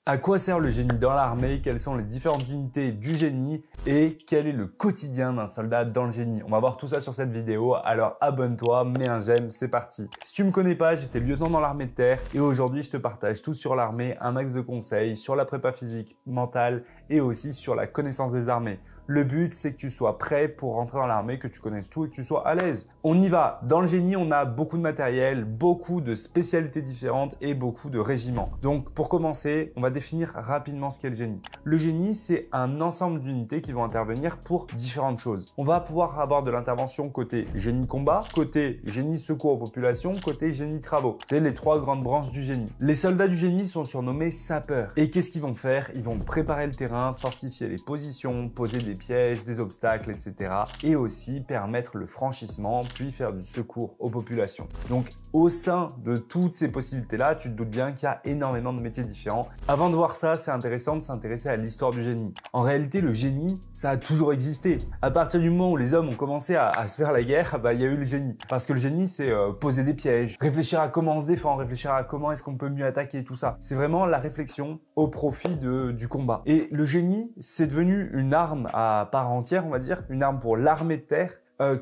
À quoi sert le génie dans l'armée? Quelles sont les différentes unités du génie? Et quel est le quotidien d'un soldat dans le génie? On va voir tout ça sur cette vidéo, alors abonne-toi, mets un j'aime, c'est parti. Si tu me connais pas, j'étais lieutenant dans l'armée de terre et aujourd'hui je te partage tout sur l'armée, un max de conseils sur la prépa physique, mentale et aussi sur la connaissance des armées. Le but, c'est que tu sois prêt pour rentrer dans l'armée, que tu connaisses tout et que tu sois à l'aise. On y va. Dans le génie, on a beaucoup de matériel, beaucoup de spécialités différentes et beaucoup de régiments. Donc, pour commencer, on va définir rapidement ce qu'est le génie. Le génie, c'est un ensemble d'unités qui vont intervenir pour différentes choses. On va pouvoir avoir de l'intervention côté génie combat, côté génie secours aux populations, côté génie travaux. C'est les trois grandes branches du génie. Les soldats du génie sont surnommés sapeurs. Et qu'est-ce qu'ils vont faire? Ils vont préparer le terrain, fortifier les positions, poser des pièges, des obstacles, etc. Et aussi permettre le franchissement, puis faire du secours aux populations. Donc, au sein de toutes ces possibilités-là, tu te doutes bien qu'il y a énormément de métiers différents. Avant de voir ça, c'est intéressant de s'intéresser à l'histoire du génie. En réalité, le génie, ça a toujours existé. À partir du moment où les hommes ont commencé à se faire la guerre, il y a eu le génie. Parce que le génie, c'est poser des pièges, réfléchir à comment on se défend, réfléchir à comment est-ce qu'on peut mieux attaquer, tout ça. C'est vraiment la réflexion au profit du combat. Et le génie, c'est devenu une arme à part entière, on va dire, une arme pour l'armée de terre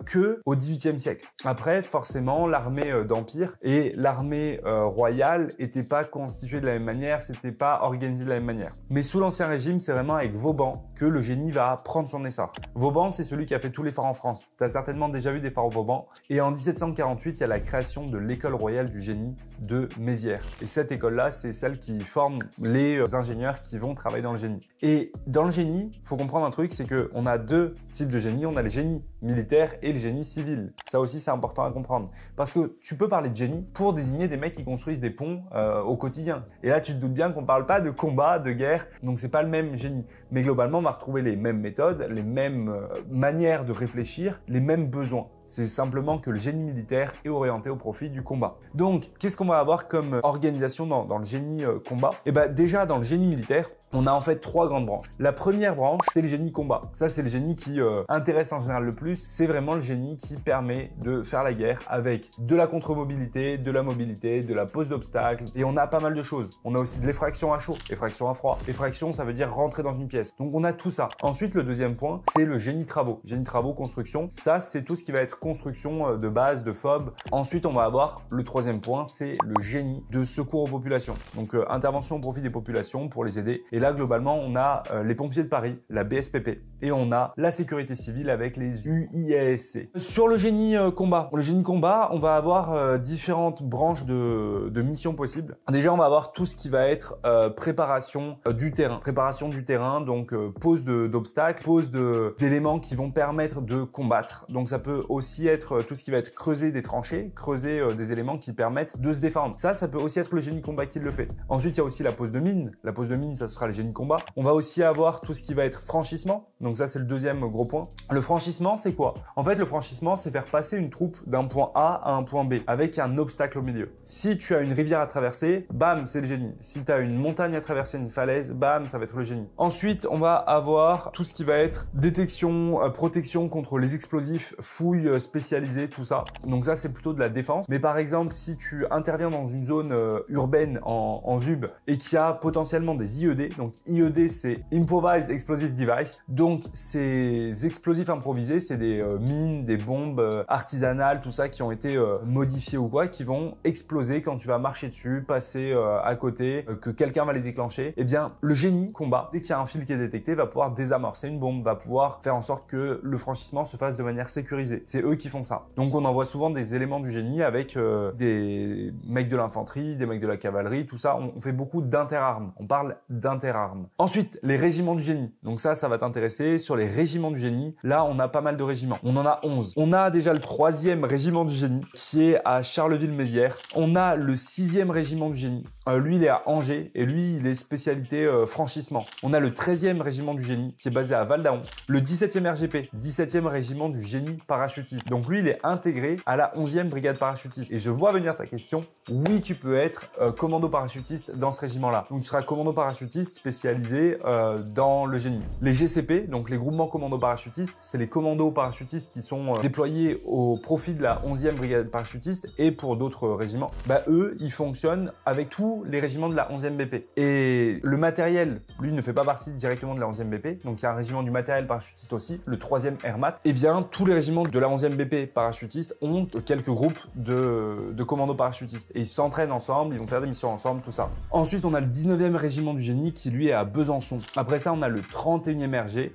que au XVIIIe siècle. Après, forcément, l'armée d'Empire et l'armée royale n'étaient pas constituées de la même manière, c'était pas organisé de la même manière. Mais sous l'Ancien Régime, c'est vraiment avec Vauban que le génie va prendre son essor. Vauban, c'est celui qui a fait tous les phares en France. Tu as certainement déjà vu des phares au Vauban. Et en 1748, il y a la création de l'école royale du génie de Mézières. Et cette école-là, c'est celle qui forme les ingénieurs qui vont travailler dans le génie. Et dans le génie, il faut comprendre un truc, c'est qu'on a deux types de génie. On a le génie militaire et le génie civil. Ça aussi, c'est important à comprendre. Parce que tu peux parler de génie pour désigner des mecs qui construisent des ponts au quotidien. Et là, tu te doutes bien qu'on parle pas de combat, de guerre, donc c'est pas le même génie. Mais globalement, on va retrouver les mêmes méthodes, les mêmes manières de réfléchir, les mêmes besoins. C'est simplement que le génie militaire est orienté au profit du combat. Donc, qu'est-ce qu'on va avoir comme organisation dans le génie combat? Et déjà, dans le génie militaire, on a en fait trois grandes branches. La première branche, c'est le génie combat. Ça, c'est le génie qui intéresse en général le plus. C'est vraiment le génie qui permet de faire la guerre avec de la contre-mobilité, de la mobilité, de la pose d'obstacles. Et on a pas mal de choses. On a aussi de l'effraction à chaud, effraction à froid. Effraction, ça veut dire rentrer dans une pièce. Donc, on a tout ça. Ensuite, le deuxième point, c'est le génie travaux. Génie travaux, construction. Ça, c'est tout ce qui va être construction de base, de FOB. Ensuite, on va avoir le troisième point, c'est le génie de secours aux populations. Donc, intervention au profit des populations pour les aider. Et là, globalement, on a les pompiers de Paris, la BSPP, et on a la sécurité civile avec les UIASC. Sur le génie combat, on va avoir différentes branches de missions possibles. Déjà, on va avoir tout ce qui va être préparation du terrain, donc pose d'obstacles, pose d'éléments qui vont permettre de combattre. Donc, ça peut aussi être tout ce qui va être creuser des tranchées, creuser des éléments qui permettent de se défendre. Ça peut aussi être le génie combat qui le fait. Ensuite, il y a aussi la pose de mine. La pose de mine, ça sera le génie combat. On va aussi avoir tout ce qui va être franchissement. Donc ça, c'est le deuxième gros point. Le franchissement, c'est quoi? En fait, le franchissement, c'est faire passer une troupe d'un point A à un point B avec un obstacle au milieu. Si tu as une rivière à traverser, bam, c'est le génie. Si tu as une montagne à traverser, une falaise, bam, ça va être le génie. Ensuite, on va avoir tout ce qui va être détection, protection contre les explosifs, fouilles spécialisées, tout ça. Donc ça, c'est plutôt de la défense. Mais par exemple, si tu interviens dans une zone urbaine en ZUB et qu'il y a potentiellement des IED, donc IED, c'est Improvised Explosive Device. Donc, ces explosifs improvisés, c'est des mines, des bombes artisanales, tout ça qui ont été modifiées ou quoi, qui vont exploser quand tu vas marcher dessus, passer à côté, que quelqu'un va les déclencher. Eh bien, le génie combat, dès qu'il y a un fil qui est détecté, va pouvoir désamorcer une bombe, va pouvoir faire en sorte que le franchissement se fasse de manière sécurisée. C'est eux qui font ça. Donc, on envoie souvent des éléments du génie avec des mecs de l'infanterie, des mecs de la cavalerie, tout ça. On fait beaucoup d'interarmes. On parle d'interarmes. Ensuite, les régiments du génie. Donc ça va t'intéresser. Sur les régiments du génie, là, on a pas mal de régiments. On en a 11. On a déjà le 3e régiment du génie qui est à Charleville-Mézières. On a le 6e régiment du génie. Lui, il est à Angers et lui, il est spécialité franchissement. On a le 13e régiment du génie qui est basé à Val d'Aon. Le 17e RGP, 17e régiment du génie parachutiste. parachutiste. Donc lui, il est intégré à la 11e brigade parachutiste. Et je vois venir ta question. Oui, tu peux être commando parachutiste dans ce régiment-là. Donc tu seras commando parachutiste spécialisé dans le génie. Les GCP, donc les groupements commando parachutistes, c'est les commandos parachutistes qui sont déployés au profit de la 11e brigade parachutiste et pour d'autres régiments. Bah eux, ils fonctionnent avec tous les régiments de la 11e BP. Et le matériel, lui, ne fait pas partie directement de la 11e BP. Donc il y a un régiment du matériel parachutiste aussi, le 3e Airmat. Eh bien, tous les régiments de la 11e BP parachutiste ont quelques groupes de commandos parachutistes. Et ils s'entraînent ensemble, ils vont faire des missions ensemble, tout ça. Ensuite, on a le 19e régiment du génie qui lui est à Besançon. Après ça, on a le 31e RG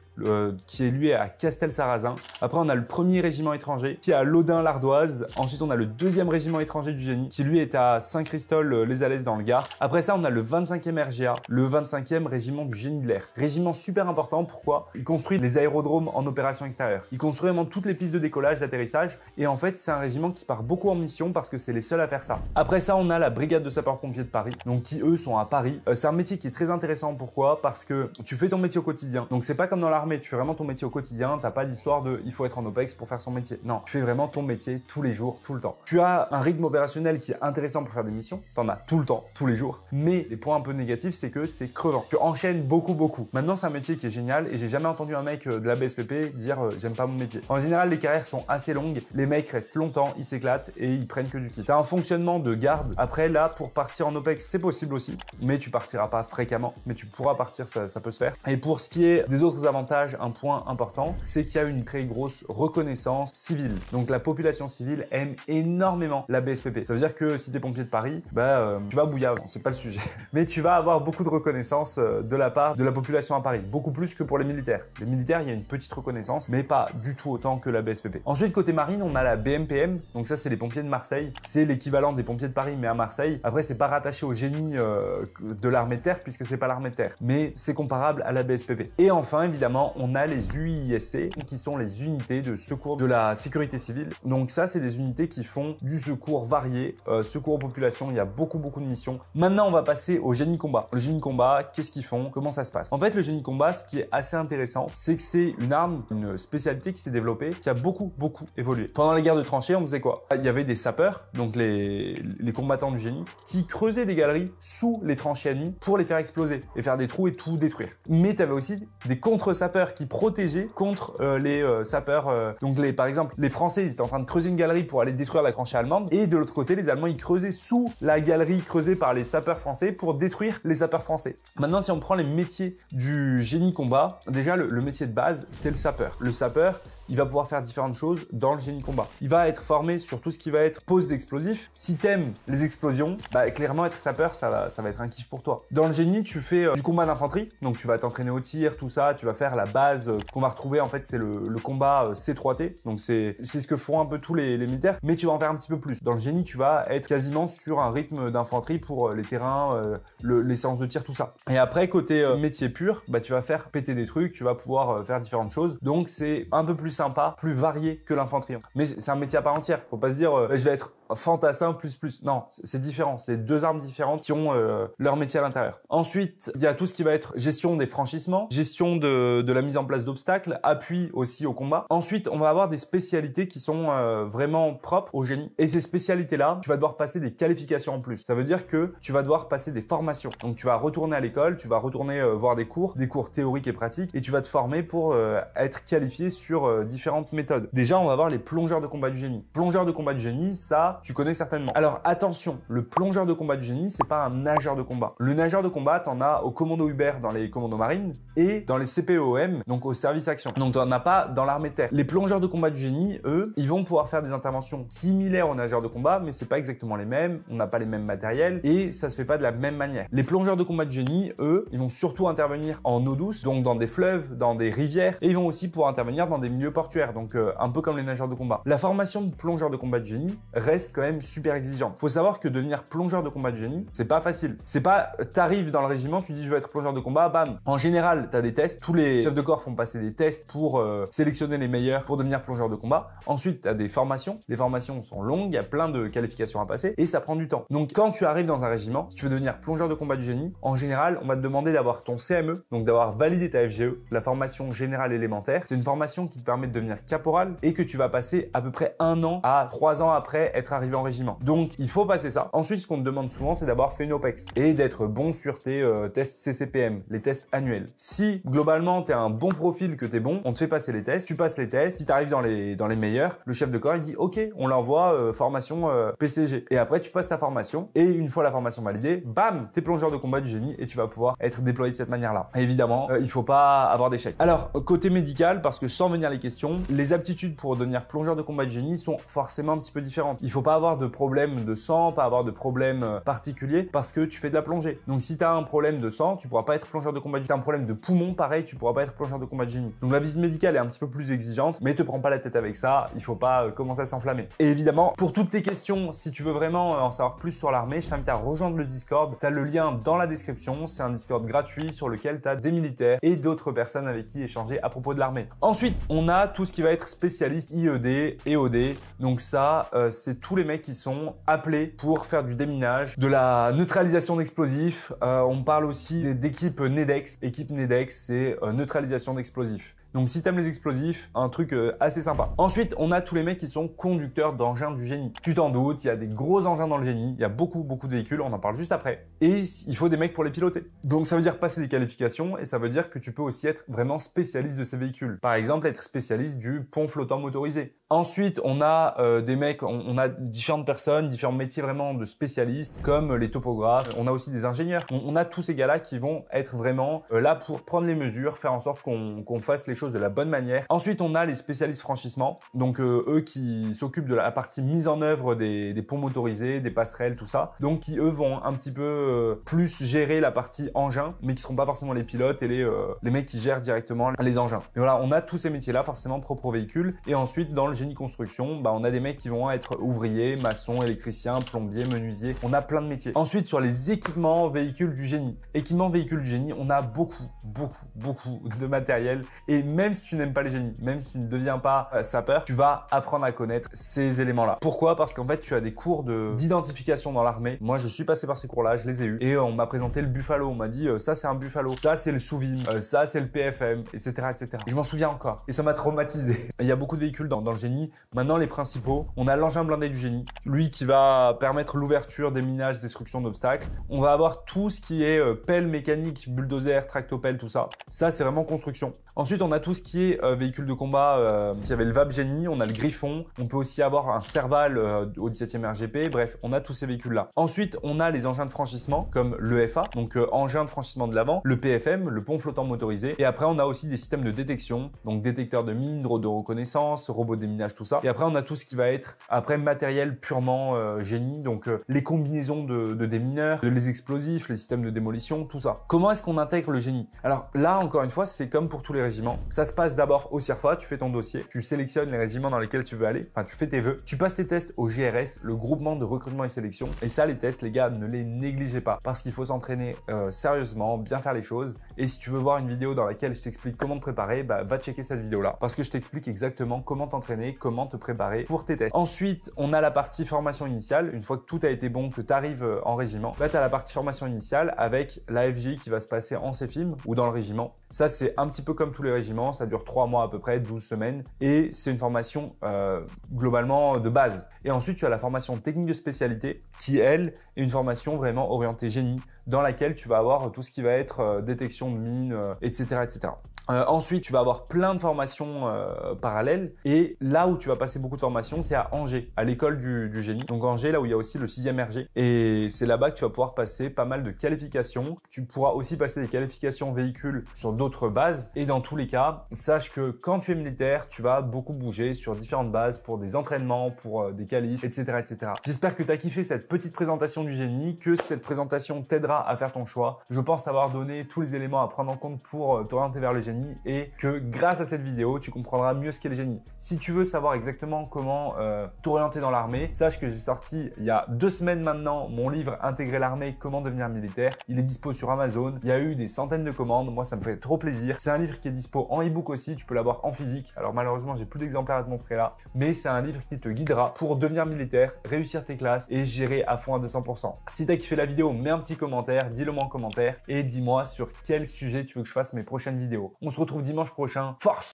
qui est lui à Castel-Sarrazin. Après, on a le 1er régiment étranger qui est à Laudun-l'Ardoise. Ensuite, on a le 2e régiment étranger du génie qui lui est à Saint-Christol-les-Alès dans le Gard. Après ça, on a le 25e RGA, le 25e régiment du génie de l'air. Régiment super important, pourquoi? Il construit les aérodromes en opération extérieure. Il construit vraiment toutes les pistes de décollage, d'atterrissage. Et en fait, c'est un régiment qui part beaucoup en mission parce que c'est les seuls à faire ça. Après ça, on a la brigade de sapeurs-pompiers de Paris, donc qui eux sont à Paris. C'est un métier qui est très intéressant. Pourquoi? Parce que tu fais ton métier au quotidien. Donc c'est pas comme dans l'armée, tu fais vraiment ton métier au quotidien. T'as pas d'histoire de il faut être en OPEX pour faire son métier. Non, tu fais vraiment ton métier tous les jours, tout le temps. Tu as un rythme opérationnel qui est intéressant pour faire des missions. T'en as tout le temps, tous les jours. Mais les points un peu négatifs, c'est que c'est crevant. Tu enchaînes beaucoup. Maintenant, c'est un métier qui est génial et j'ai jamais entendu un mec de la BSPP dire j'aime pas mon métier. En général, les carrières sont assez longues. Les mecs restent longtemps, ils s'éclatent et ils prennent que du kiff. T'as un fonctionnement de garde. Après, là, pour partir en OPEX, c'est possible aussi. Mais tu partiras pas fréquemment. Mais tu pourras partir, ça peut se faire. Et pour ce qui est des autres avantages, un point important, c'est qu'il y a une très grosse reconnaissance civile. Donc la population civile aime énormément la BSPP. Ça veut dire que si t'es pompier de Paris, tu vas bouillir. C'est pas le sujet. Mais tu vas avoir beaucoup de reconnaissance de la part de la population à Paris. Beaucoup plus que pour les militaires. Les militaires, il y a une petite reconnaissance, mais pas du tout autant que la BSPP. Ensuite, côté marine, on a la BMPM. Donc ça, c'est les pompiers de Marseille. C'est l'équivalent des pompiers de Paris, mais à Marseille. Après, c'est pas rattaché au génie de l'armée de terre, puisque c'est pas l'armée de terre. Mais c'est comparable à la BSPP. Et enfin, évidemment, on a les UISC, qui sont les unités de secours de la sécurité civile. Donc ça, c'est des unités qui font du secours varié, secours aux populations. Il y a beaucoup de missions. Maintenant, on va passer au génie combat. Le génie combat, qu'est-ce qu'ils font? Comment ça se passe? En fait, le génie combat, ce qui est assez intéressant, c'est que c'est une arme, une spécialité qui s'est développée, qui a beaucoup évolué. Pendant les guerres de tranchées, on faisait quoi? Il y avait des sapeurs, donc les combattants du génie, qui creusaient des galeries sous les tranchées ennemies pour les faire exploser et faire des trous et tout détruire. Mais tu avais aussi des contre-sapeurs qui protégeaient contre les sapeurs. Par exemple, les Français, ils étaient en train de creuser une galerie pour aller détruire la tranchée allemande, et de l'autre côté, les Allemands, ils creusaient sous la galerie creusée par les sapeurs français pour détruire les sapeurs français. Maintenant, si on prend les métiers du génie combat, déjà le métier de base, c'est le sapeur. Le sapeur, il va pouvoir faire différentes choses dans le génie combat. Il va être formé sur tout ce qui va être pose d'explosifs. Si t'aimes les explosions, clairement être sapeur, ça va être un kiff pour toi. Dans le génie, tu fais du combat d'infanterie, donc tu vas t'entraîner au tir, tout ça, tu vas faire la base qu'on va retrouver, en fait, c'est le combat C3T, donc c'est ce que font un peu tous les militaires, mais tu vas en faire un petit peu plus. Dans le génie, tu vas être quasiment sur un rythme d'infanterie pour les terrains, les séances de tir, tout ça. Et après, côté métier pur, tu vas faire péter des trucs, tu vas pouvoir faire différentes choses, donc c'est un peu plus sympa, plus varié que l'infanterie. Mais c'est un métier à part entière. Faut pas se dire je vais être fantassin plus. Non, c'est différent. C'est deux armes différentes qui ont leur métier à l'intérieur. Ensuite, il y a tout ce qui va être gestion des franchissements, gestion de la mise en place d'obstacles, appui aussi au combat. Ensuite, on va avoir des spécialités qui sont vraiment propres au génie. Et ces spécialités-là, tu vas devoir passer des qualifications en plus. Ça veut dire que tu vas devoir passer des formations. Donc, tu vas retourner à l'école, tu vas retourner voir des cours théoriques et pratiques, et tu vas te former pour être qualifié sur différentes méthodes. Déjà, on va voir les plongeurs de combat du génie. Plongeurs de combat du génie, ça, tu connais certainement. Alors, attention, le plongeur de combat du génie, c'est pas un nageur de combat. Le nageur de combat, t'en as au commando Hubert dans les commandos marines et dans les CPOM, donc au service action. Donc, t'en as pas dans l'armée de terre. Les plongeurs de combat du génie, eux, ils vont pouvoir faire des interventions similaires aux nageurs de combat, mais c'est pas exactement les mêmes, on n'a pas les mêmes matériels et ça se fait pas de la même manière. Les plongeurs de combat du génie, eux, ils vont surtout intervenir en eau douce, donc dans des fleuves, dans des rivières, et ils vont aussi pouvoir intervenir dans des milieux portuaires, donc un peu comme les nageurs de combat. La formation de plongeur de combat de génie reste quand même super exigeante. Faut savoir que devenir plongeur de combat de génie, c'est pas facile. C'est pas t'arrives dans le régiment, tu dis je veux être plongeur de combat, bam. En général, t'as des tests. Tous les chefs de corps font passer des tests pour sélectionner les meilleurs pour devenir plongeur de combat. Ensuite, t'as des formations. Les formations sont longues, il y a plein de qualifications à passer et ça prend du temps. Donc quand tu arrives dans un régiment, si tu veux devenir plongeur de combat du génie, en général, on va te demander demander d'avoir ton CME, donc d'avoir validé ta FGE, la formation générale élémentaire. C'est une formation qui te permet de devenir caporal et que tu vas passer à peu près 1 an à 3 ans après être arrivé en régiment. Donc, il faut passer ça. Ensuite, ce qu'on te demande souvent, c'est d'avoir fait une OPEX et d'être bon sur tes tests CCPM, les tests annuels. Si, globalement, tu as un bon profil, que tu es bon, on te fait passer les tests, tu passes les tests. Si tu arrives dans les meilleurs, le chef de corps, il dit « Ok, on l'envoie formation PCG ». Et après, tu passes ta formation et une fois la formation validée, bam, t'es plongeur de combat du génie et tu vas pouvoir être déployé de cette manière-là. Évidemment, il faut pas avoir d'échec. Alors, côté médical, parce que sans venir les questions, les aptitudes pour devenir plongeur de combat du génie sont forcément un petit peu différentes. Il faut pas avoir de problème de sang, pas avoir de problème particulier parce que tu fais de la plongée. Donc, si tu as un problème de sang, tu pourras pas être plongeur de combat du génie. Si tu as un problème de poumon, pareil, tu pourras pas être plongeur de combat du génie. Donc, la visite médicale est un petit peu plus exigeante, mais te prends pas la tête avec ça. Il faut pas commencer à s'enflammer. Et évidemment, pour toutes tes questions, si tu veux vraiment en savoir plus sur l'armée, je t'invite à rejoindre le Discord. Tu as le lien dans la description. C'est un Discord gratuit sur lequel tu as des militaires et d'autres personnes avec qui échanger à propos de l'armée. Ensuite, on a tout ce qui va être spécialiste IED, EOD. Donc ça, c'est tous les mecs qui sont appelés pour faire du déminage, de la neutralisation d'explosifs. On parle aussi d'équipe NEDEX. Équipe NEDEX, c'est neutralisation d'explosifs. Donc si t'aimes les explosifs, un truc assez sympa. Ensuite, on a tous les mecs qui sont conducteurs d'engins du génie. Tu t'en doutes, il y a des gros engins dans le génie, il y a beaucoup de véhicules, on en parle juste après. Et il faut des mecs pour les piloter. Donc ça veut dire passer des qualifications et ça veut dire que tu peux aussi être vraiment spécialiste de ces véhicules. Par exemple, être spécialiste du pont flottant motorisé. Ensuite, on a des mecs, on a différentes personnes, différents métiers vraiment de spécialistes, comme les topographes. On a aussi des ingénieurs. On a tous ces gars-là qui vont être vraiment là pour prendre les mesures, faire en sorte qu'on fasse les choses de la bonne manière. Ensuite, on a les spécialistes franchissement, donc eux qui s'occupent de la partie mise en œuvre des ponts motorisés, des passerelles, tout ça. Donc qui eux vont un petit peu plus gérer la partie engin, mais qui seront pas forcément les pilotes et les mecs qui gèrent directement les engins. Et voilà, on a tous ces métiers-là forcément propres aux véhicules. Et ensuite, dans le génie construction, on a des mecs qui vont être ouvriers, maçons, électriciens, plombiers, menuisiers. On a plein de métiers. Ensuite, sur les équipements véhicules du génie. Équipements véhicules du génie, on a beaucoup de matériel. Et même si tu n'aimes pas les génies, même si tu ne deviens pas sapeur, tu vas apprendre à connaître ces éléments-là. Pourquoi? Parce qu'en fait, tu as des cours d'identification dans l'armée. Moi, je suis passé par ces cours-là, je les ai eus. Et on m'a présenté le Buffalo. On m'a dit, ça, c'est un Buffalo. Ça, c'est le Souvim. Ça, c'est le PFM, etc., etc. Je m'en souviens encore. Et ça m'a traumatisé. Il y a beaucoup de véhicules dans le génie. Maintenant, les principaux. On a l'engin blindé du génie. Lui qui va permettre l'ouverture, déminage, destruction d'obstacles. On va avoir tout ce qui est pelle mécanique, bulldozer, tractopelle, tout ça. Ça, c'est vraiment construction. Ensuite, on a tout ce qui est véhicule de combat, qui avait le VAB Génie, on a le Griffon, on peut aussi avoir un Serval au 17e RGP, bref, on a tous ces véhicules-là. Ensuite, on a les engins de franchissement, comme l'EFA, donc engin de franchissement de l'avant, le PFM, le pont flottant motorisé, et après, on a aussi des systèmes de détection, donc détecteurs de mines, drones de reconnaissance, robots de déminage, tout ça. Et après, on a tout ce qui va être, après, matériel purement génie, donc les combinaisons de démineurs, les explosifs, les systèmes de démolition, tout ça. Comment est-ce qu'on intègre le génie? Alors là, encore une fois, c'est comme pour tous les régiments. Ça se passe d'abord au CIRFA, tu fais ton dossier, tu sélectionnes les régiments dans lesquels tu veux aller, enfin tu fais tes vœux, tu passes tes tests au GRS, le groupement de recrutement et sélection. Et ça, les tests, les gars, ne les négligez pas parce qu'il faut s'entraîner sérieusement, bien faire les choses. Et si tu veux voir une vidéo dans laquelle je t'explique comment te préparer, va checker cette vidéo-là parce que je t'explique exactement comment t'entraîner, comment te préparer pour tes tests. Ensuite, on a la partie formation initiale. Une fois que tout a été bon, que tu arrives en régiment, là, tu as la partie formation initiale avec la FJ qui va se passer en CFIM ou dans le régiment. Ça, c'est un petit peu comme tous les régiments. Ça dure 3 mois à peu près, 12 semaines. Et c'est une formation globalement de base. Et ensuite, tu as la formation technique de spécialité qui, elle, est une formation vraiment orientée génie dans laquelle tu vas avoir tout ce qui va être détection de mines, etc., etc. Ensuite, tu vas avoir plein de formations parallèles et là où tu vas passer beaucoup de formations, c'est à Angers, à l'école du génie. Donc Angers, là où il y a aussi le 6e RG et c'est là-bas que tu vas pouvoir passer pas mal de qualifications. Tu pourras aussi passer des qualifications véhicules sur d'autres bases et dans tous les cas, sache que quand tu es militaire, tu vas beaucoup bouger sur différentes bases pour des entraînements, pour des qualifs, etc., etc. J'espère que tu as kiffé cette petite présentation du génie, que cette présentation t'aidera à faire ton choix. Je pense avoir donné tous les éléments à prendre en compte pour t'orienter vers le génie et que grâce à cette vidéo, tu comprendras mieux ce qu'est le génie. Si tu veux savoir exactement comment t'orienter dans l'armée, sache que j'ai sorti il y a 2 semaines maintenant mon livre Intégrer l'armée, comment devenir militaire. Il est dispo sur Amazon. Il y a eu des centaines de commandes. Moi, ça me fait trop plaisir. C'est un livre qui est dispo en e-book aussi. Tu peux l'avoir en physique. Alors malheureusement, j'ai plus d'exemplaires à te montrer là, mais c'est un livre qui te guidera pour devenir militaire, réussir tes classes et gérer à fond à 200%. Si t'as kiffé la vidéo, mets un petit commentaire. commentaire, dis-le moi en commentaire et dis-moi sur quel sujet tu veux que je fasse mes prochaines vidéos. On se retrouve dimanche prochain. Force!